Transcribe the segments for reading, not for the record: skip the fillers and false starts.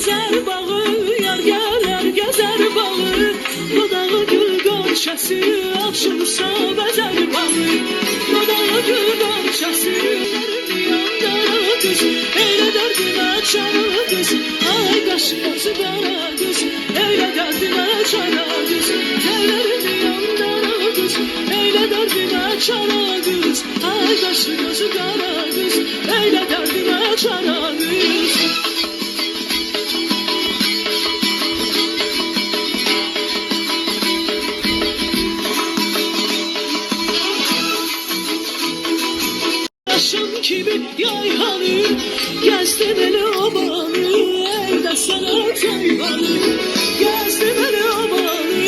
Gezer bağı, yar gələr gəzər bağı. Dodağı gül qonçası, açılsa bəzər bağı. Dodağı gül qonçası, yandara qız. Eylə dərdimə çara qız. Ay qaşı gözü qara qız. Eylə dərdimə çara qız. Gələrim yandara qız. Eylə dərdimə çara qız. Ay qaşı gözü qara qız. Eylə dərdimə çara qız. Yaşım kimi yayhanı, gezdim ele obanı, elde sana tayvanı. Gezdim ele obanı,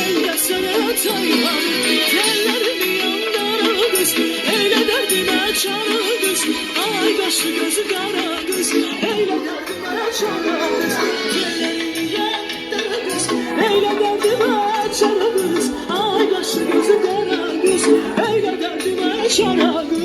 elde sana tayvanı. Tellerim yandara kız, eyle derdime çara kız. Ay kaşı gözü kara kız, eyle derdime çara kız. Tellerim yandara kız, eyle derdime çara kız. Ay kaşı gözü kara kız, eyle derdime çara kız.